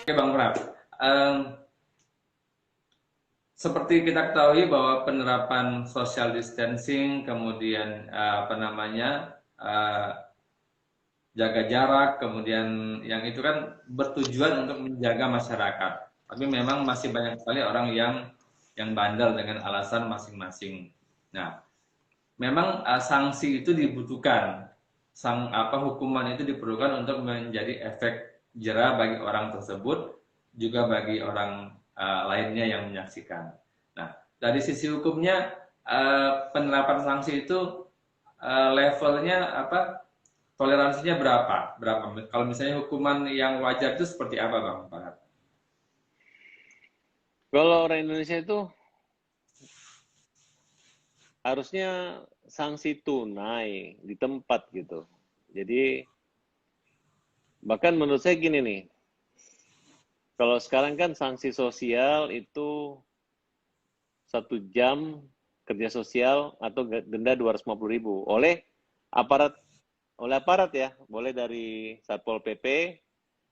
Oke Bang Prab, Em, seperti kita ketahui bahwa penerapan social distancing, kemudian apa namanya jaga jarak, kemudian yang itu kan bertujuan untuk menjaga masyarakat. Tapi memang masih banyak sekali orang yang bandel dengan alasan masing-masing. Nah, memang sanksi itu dibutuhkan. Hukuman itu diperlukan untuk menjadi efek jera bagi orang tersebut, juga bagi orang lainnya yang menyaksikan. Nah, dari sisi hukumnya penerapan sanksi itu levelnya apa? Toleransinya berapa? Berapa? Kalau misalnya hukuman yang wajar itu seperti apa, Bang Farhat? Kalau orang Indonesia itu harusnya sanksi tunai di tempat gitu. Jadi bahkan menurut saya gini nih, kalau sekarang kan sanksi sosial itu 1 jam kerja sosial atau denda 250.000 aparat oleh aparat ya, boleh dari Satpol PP,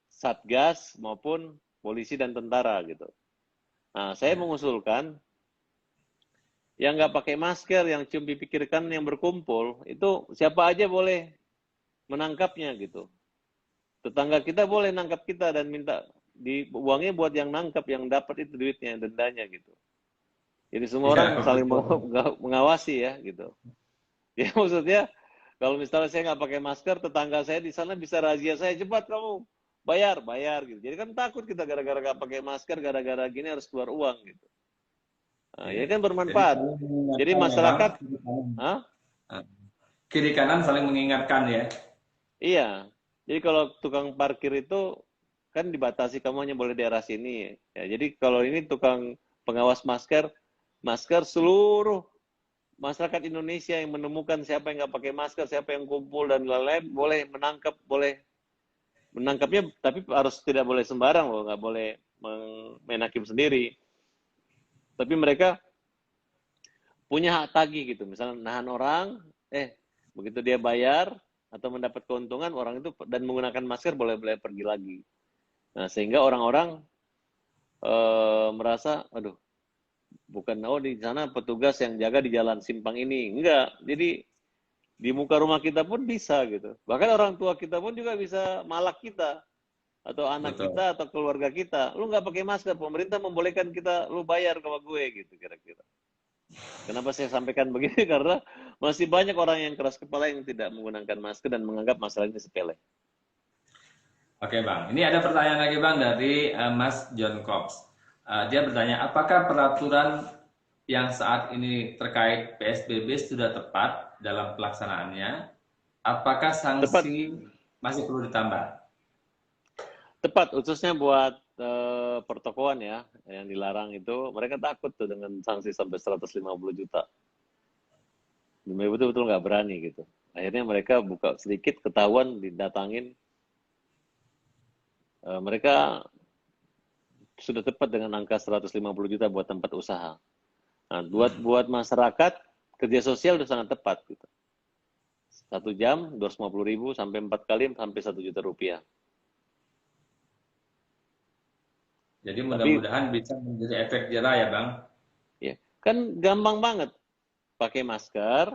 Satgas maupun polisi dan tentara gitu. Nah, saya Ya. mengusulkan yang nggak pakai masker, yang cium pipi kiri kanan yang berkumpul, itu siapa aja boleh menangkapnya gitu. Tetangga kita boleh nangkap kita dan minta di uangnya buat yang nangkap, yang dapat itu duitnya, dendanya gitu. Jadi semua Iya, orang saling betul. mengawasi ya gitu. Ya maksudnya kalau misalnya saya nggak pakai masker, tetangga saya di sana bisa razia saya, cepat kamu bayar, bayar gitu. Jadi kan takut kita gara-gara nggak pakai masker, gara-gara gini harus keluar uang gitu. Nah, Iya. ya kan Jadi bermanfaat. saling Jadi mengingatkan ya, Bang. masyarakat, Kiri kanan. ah, Ah, kiri kanan saling mengingatkan ya. iya. Jadi kalau tukang parkir itu kan dibatasi kamu hanya boleh daerah sini. Ya, jadi kalau ini tukang pengawas masker, masker seluruh masyarakat Indonesia yang menemukan siapa yang nggak pakai masker, siapa yang kumpul dan lain-lain, boleh menangkap, boleh menangkapnya, tapi harus tidak boleh sembarang loh, nggak boleh main hakim sendiri. Tapi mereka punya hak tagih gitu, misalnya nahan orang, begitu dia bayar atau mendapat keuntungan orang itu dan menggunakan masker boleh-boleh pergi lagi. Nah, sehingga orang-orang merasa, aduh, bukan di sana petugas yang jaga di jalan simpang ini, enggak. Jadi di muka rumah kita pun bisa gitu. Bahkan orang tua kita pun juga bisa malak kita atau anak Betul. kita atau keluarga kita. Lu nggak pakai masker, pemerintah membolehkan kita, lu bayar sama gue gitu kira-kira. Kenapa saya sampaikan begini? Karena masih banyak orang yang keras kepala yang tidak menggunakan masker dan menganggap masalah ini sepele. Oke Bang, ini ada pertanyaan lagi Bang dari Mas John Cox. Dia bertanya, apakah peraturan yang saat ini terkait PSBB sudah tepat dalam pelaksanaannya? Apakah Tepat, sanksi masih perlu ditambah? tepat khususnya buat pertokoan ya yang dilarang itu mereka takut tuh dengan sanksi sampai 150 juta. Mereka betul-betul nggak berani gitu. Akhirnya mereka buka sedikit ketahuan didatangin. Mereka sudah tepat dengan angka 150 juta buat tempat usaha. Nah, buat masyarakat kerja sosial sudah sangat tepat gitu. 1 jam 250.000 sampai 4 kali sampai 1 juta rupiah. Jadi Tapi mudah-mudahan bisa menjadi efek jerah ya Bang. ya kan gampang banget. Pakai masker,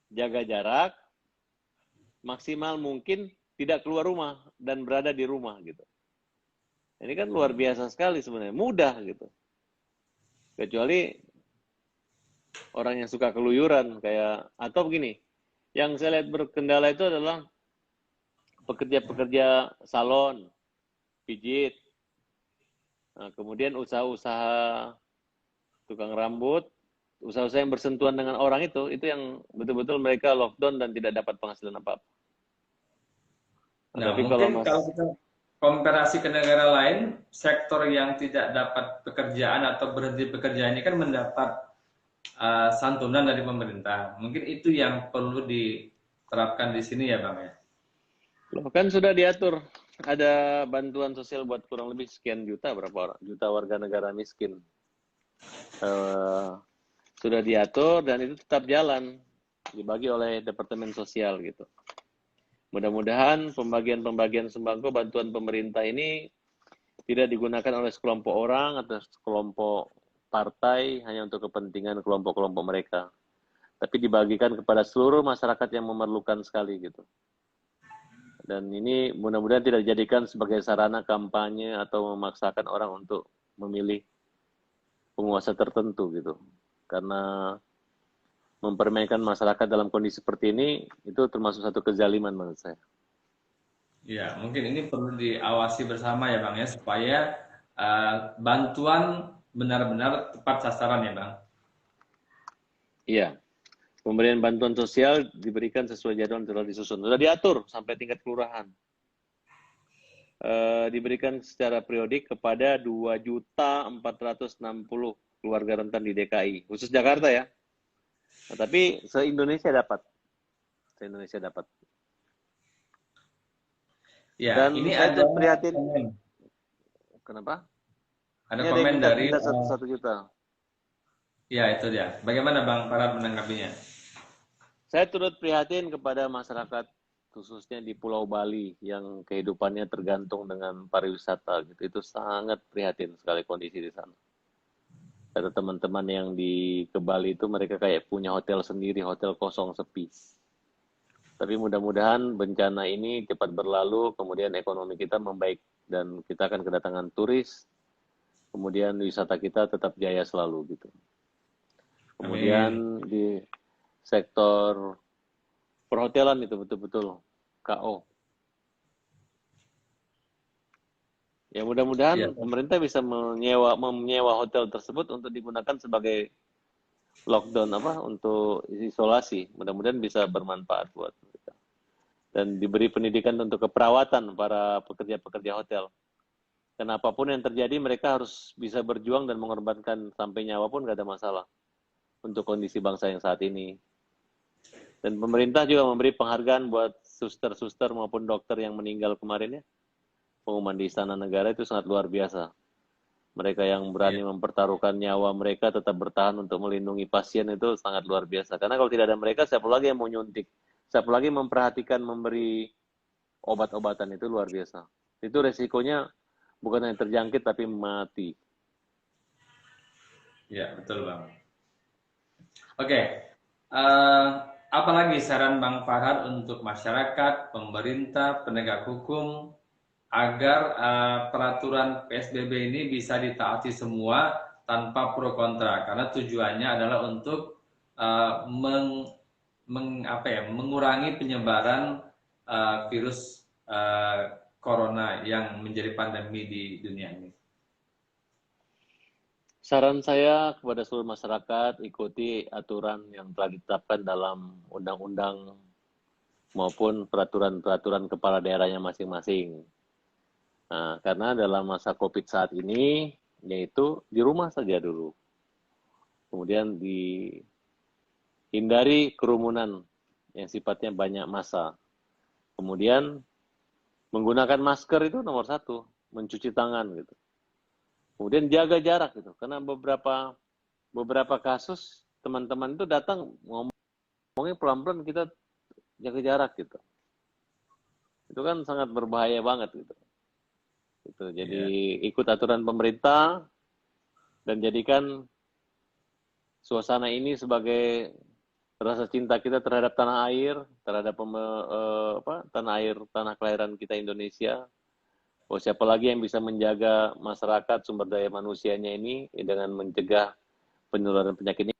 jaga jarak, maksimal mungkin tidak keluar rumah dan berada di rumah gitu. Ini kan luar Hmm. biasa sekali sebenarnya, mudah gitu. Kecuali orang yang suka keluyuran kayak atau begini, yang saya lihat berkendala itu adalah pekerja-pekerja salon, pijit, nah, kemudian usaha-usaha tukang rambut, usaha-usaha yang bersentuhan dengan orang itu yang betul-betul mereka lockdown dan tidak dapat penghasilan apa-apa. Nah, Nah, tapi kalau mungkin mas, kalau kita komparasi ke negara lain, sektor yang tidak dapat pekerjaan atau berhenti bekerja ini kan mendapat santunan dari pemerintah. Mungkin itu yang perlu diterapkan di sini ya, Bang ya. loh, kan sudah diatur ada bantuan sosial buat kurang lebih sekian juta, berapa orang, juta warga negara miskin. Eh, sudah diatur dan itu tetap jalan, dibagi oleh Departemen Sosial gitu. Mudah-mudahan pembagian-pembagian sembako bantuan pemerintah ini tidak digunakan oleh sekelompok orang atau sekelompok partai hanya untuk kepentingan kelompok-kelompok mereka, tapi dibagikan kepada seluruh masyarakat yang memerlukan sekali gitu. Dan ini mudah-mudahan tidak dijadikan sebagai sarana kampanye atau memaksakan orang untuk memilih penguasa tertentu gitu. Karena mempermainkan masyarakat dalam kondisi seperti ini itu termasuk satu kezaliman menurut saya. Ya, mungkin ini perlu diawasi bersama ya Bang ya, supaya bantuan benar-benar tepat sasaran ya Bang. Iya, pemberian bantuan sosial diberikan sesuai jadwal yang telah disusun. Sudah diatur sampai tingkat kelurahan. Diberikan secara periodik kepada 2.460 keluarga rentan di DKI, khusus Jakarta ya. Nah, tapi se-Indonesia dapat. Se-Indonesia dapat. Ya, Dan ini saya ada turut prihatin. komen. Kenapa? Ada Ini ada yang komen minta dari denda 1 juta. ya itu dia. Bagaimana Bang Farad menanggapinya? Saya turut prihatin kepada masyarakat khususnya di Pulau Bali yang kehidupannya tergantung dengan pariwisata gitu. Itu sangat prihatin sekali kondisi di sana. Ada teman-teman yang ke Bali itu mereka kayak punya hotel sendiri, hotel kosong sepi. Tapi mudah-mudahan bencana ini cepat berlalu, kemudian ekonomi kita membaik dan kita akan kedatangan turis, kemudian wisata kita tetap jaya selalu gitu. Amin. Kemudian di sektor perhotelan itu betul-betul KO. Ya Ya, mudah-mudahan pemerintah bisa menyewa hotel tersebut untuk digunakan sebagai lockdown untuk isolasi. Mudah-mudahan bisa bermanfaat buat mereka. Dan diberi pendidikan untuk keperawatan para pekerja-pekerja hotel. Dan apapun yang terjadi mereka harus bisa berjuang dan mengorbankan sampai nyawa pun gak ada masalah untuk kondisi bangsa yang saat ini. Dan pemerintah juga memberi penghargaan buat suster-suster maupun dokter yang meninggal kemarin ya. Pengumuman di Istana Negara itu sangat luar biasa. Mereka yang berani mempertaruhkan nyawa mereka tetap bertahan untuk melindungi pasien itu sangat luar biasa. Karena kalau tidak ada mereka, siapa lagi yang mau nyuntik? Siapa lagi memperhatikan memberi obat-obatan itu luar biasa. Itu resikonya bukan hanya terjangkit tapi mati. ya betul Bang. Oke, apalagi saran Bang Farhad untuk masyarakat, pemerintah, penegak hukum agar peraturan PSBB ini bisa ditaati semua tanpa pro kontra, karena tujuannya adalah untuk mengurangi penyebaran virus corona yang menjadi pandemi di dunia ini. Saran saya kepada seluruh masyarakat, ikuti aturan yang telah ditetapkan dalam undang-undang maupun peraturan-peraturan kepala daerahnya masing-masing. Nah, karena dalam masa COVID saat ini, yaitu di rumah saja dulu. Kemudian dihindari kerumunan yang sifatnya banyak massa. Kemudian menggunakan masker itu nomor 1, mencuci tangan gitu. Kemudian jaga jarak gitu, karena beberapa kasus teman-teman itu datang ngomongnya pelan-pelan, kita jaga jarak gitu. Itu kan sangat berbahaya banget gitu. Jadi ikut aturan pemerintah dan jadikan suasana ini sebagai rasa cinta kita terhadap tanah air, terhadap tanah air, tanah kelahiran kita Indonesia. Siapa lagi yang bisa menjaga masyarakat sumber daya manusianya ini dengan mencegah penularan penyakit